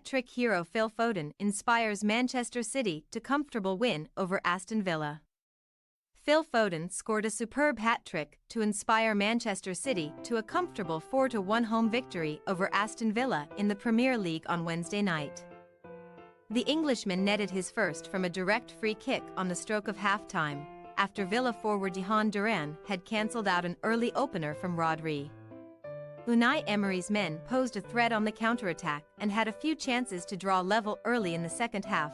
hat-trick hero Phil Foden inspires Manchester City to comfortable win over Aston Villa. Phil Foden scored a superb hat-trick to inspire Manchester City to a comfortable 4-1 home victory over Aston Villa in the Premier League on Wednesday night. The Englishman netted his first from a direct free kick on the stroke of half-time, after Villa forward Jhon Duran had cancelled out an early opener from Rodri. Unai Emery's men posed a threat on the counter-attack and had a few chances to draw level early in the second half.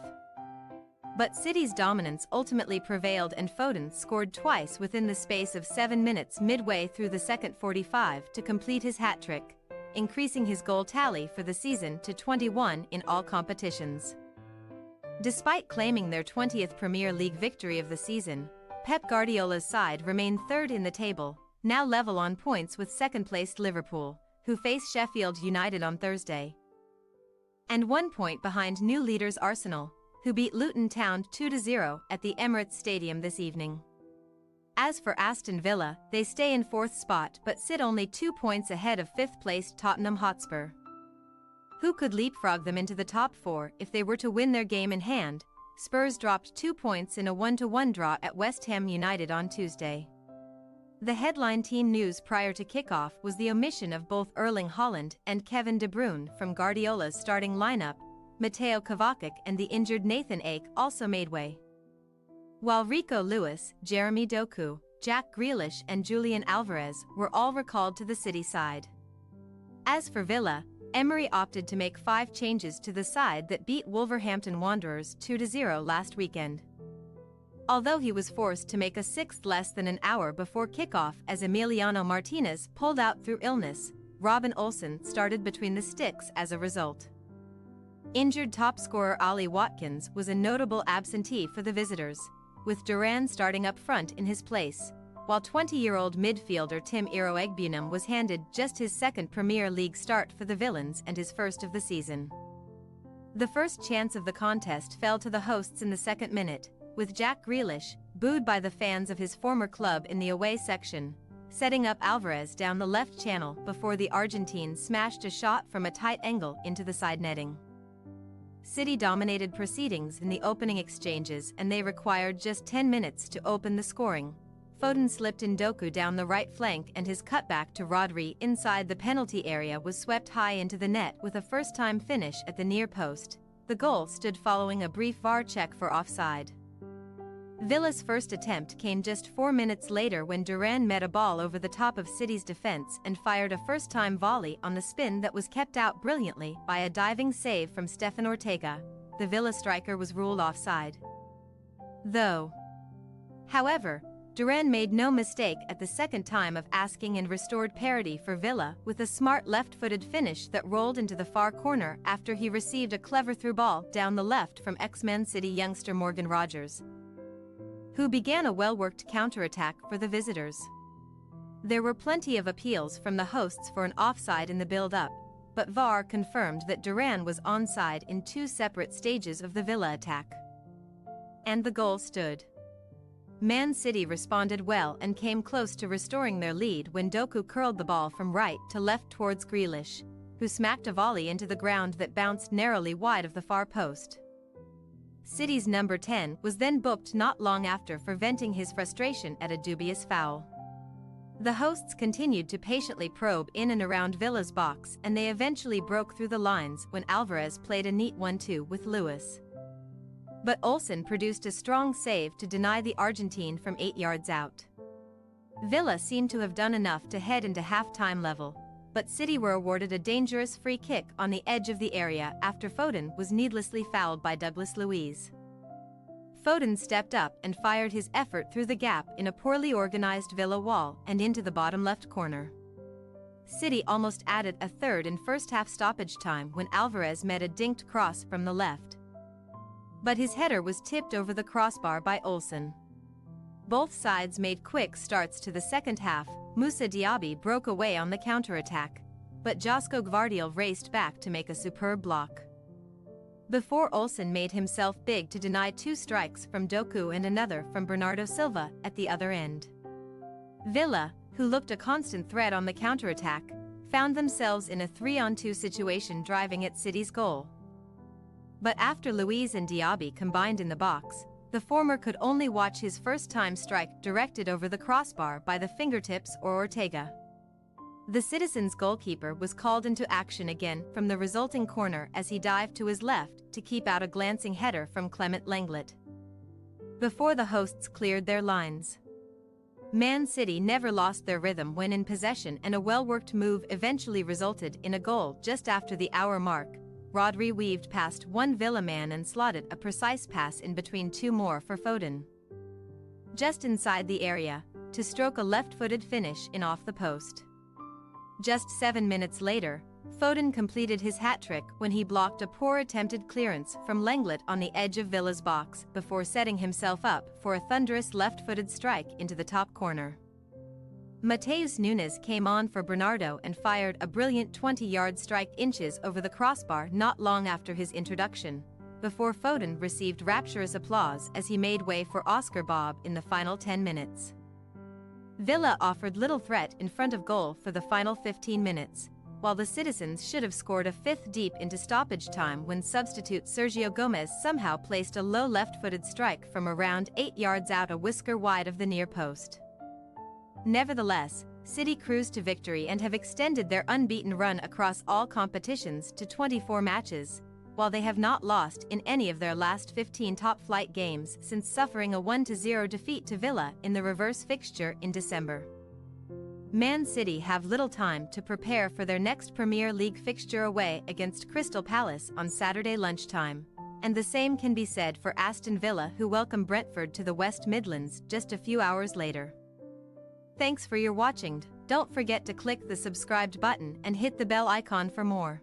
But City's dominance ultimately prevailed and Foden scored twice within the space of 7 minutes midway through the second 45 to complete his hat-trick, increasing his goal tally for the season to 21 in all competitions. Despite claiming their 20th Premier League victory of the season, Pep Guardiola's side remained third in the table, now level on points with second-placed Liverpool, who face Sheffield United on Thursday. And 1 point behind new leaders Arsenal, who beat Luton Town 2-0 at the Emirates Stadium this evening. As for Aston Villa, they stay in fourth spot but sit only 2 points ahead of fifth-placed Tottenham Hotspur, who could leapfrog them into the top four if they were to win their game in hand. Spurs dropped 2 points in a 1-1 draw at West Ham United on Tuesday. The headline team news prior to kickoff was the omission of both Erling Haaland and Kevin De Bruyne from Guardiola's starting lineup. Mateo Kovacic and the injured Nathan Ake also made way, while Rico Lewis, Jeremy Doku, Jack Grealish and Julian Alvarez were all recalled to the City side. As for Villa, Emery opted to make 5 changes to the side that beat Wolverhampton Wanderers 2-0 last weekend, although he was forced to make a 6th less than an hour before kickoff as Emiliano Martinez pulled out through illness. Robin Olsen started between the sticks as a result. Injured top scorer Ollie Watkins was a notable absentee for the visitors, with Duran starting up front in his place, while 20-year-old midfielder Tim Iroegbunam was handed just his second Premier League start for the Villains and his first of the season. The first chance of the contest fell to the hosts in the second minute, with Jack Grealish, booed by the fans of his former club in the away section, setting up Alvarez down the left channel before the Argentine smashed a shot from a tight angle into the side netting. City dominated proceedings in the opening exchanges and they required just 10 minutes to open the scoring. Foden slipped in Doku down the right flank and his cutback to Rodri inside the penalty area was swept high into the net with a first-time finish at the near post. The goal stood following a brief VAR check for offside. Villa's first attempt came just 4 minutes later when Duran met a ball over the top of City's defense and fired a first-time volley on the spin that was kept out brilliantly by a diving save from Stefan Ortega. The Villa striker was ruled offside, though. However, Duran made no mistake at the second time of asking and restored parity for Villa with a smart left-footed finish that rolled into the far corner after he received a clever through ball down the left from ex-Man City youngster Morgan Rogers, who began a well-worked counter-attack for the visitors. There were plenty of appeals from the hosts for an offside in the build-up, but VAR confirmed that Duran was onside in 2 separate stages of the Villa attack, and the goal stood. Man City responded well and came close to restoring their lead when Doku curled the ball from right to left towards Grealish, who smacked a volley into the ground that bounced narrowly wide of the far post. City's number 10 was then booked not long after for venting his frustration at a dubious foul. The hosts continued to patiently probe in and around Villa's box and they eventually broke through the lines when Alvarez played a neat 1-2 with Lewis. But Olsen produced a strong save to deny the Argentine from 8 yards out. Villa seemed to have done enough to head into half-time level, but City were awarded a dangerous free kick on the edge of the area after Foden was needlessly fouled by Douglas Luiz. Foden stepped up and fired his effort through the gap in a poorly organized Villa wall and into the bottom left corner. City almost added a third in first-half stoppage time when Alvarez met a dinked cross from the left, but his header was tipped over the crossbar by Olsen. Both sides made quick starts to the second half. Moussa Diaby broke away on the counter-attack, but Josko Gvardiol raced back to make a superb block, before Olsen made himself big to deny 2 strikes from Doku and another from Bernardo Silva at the other end. Villa, who looked a constant threat on the counter-attack, found themselves in a 3-on-2 situation driving at City's goal, But after Luiz and Diaby combined in the box, the former could only watch his first-time strike directed over the crossbar by the fingertips or Ortega. The Citizens' goalkeeper was called into action again from the resulting corner as he dived to his left to keep out a glancing header from Clement Lenglet before the hosts cleared their lines. Man City never lost their rhythm when in possession, and a well-worked move eventually resulted in a goal just after the hour mark. Rodri weaved past one Villa man and slotted a precise pass in between two more for Foden, just inside the area, to stroke a left-footed finish in off the post. Just 7 minutes later, Foden completed his hat-trick when he blocked a poor attempted clearance from Lenglet on the edge of Villa's box before setting himself up for a thunderous left-footed strike into the top corner. Mateus Nunes came on for Bernardo and fired a brilliant 20-yard strike inches over the crossbar not long after his introduction, before Foden received rapturous applause as he made way for Oscar Bob in the final 10 minutes. Villa offered little threat in front of goal for the final 15 minutes, while the Citizens should have scored a fifth deep into stoppage time when substitute Sergio Gomez somehow placed a low left-footed strike from around 8 yards out, a whisker wide of the near post. Nevertheless, City cruised to victory and have extended their unbeaten run across all competitions to 24 matches, while they have not lost in any of their last 15 top-flight games since suffering a 1-0 defeat to Villa in the reverse fixture in December. Man City have little time to prepare for their next Premier League fixture away against Crystal Palace on Saturday lunchtime, and the same can be said for Aston Villa, who welcome Brentford to the West Midlands just a few hours later. Thanks for your watching. Don't forget to click the subscribed button and hit the bell icon for more.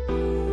You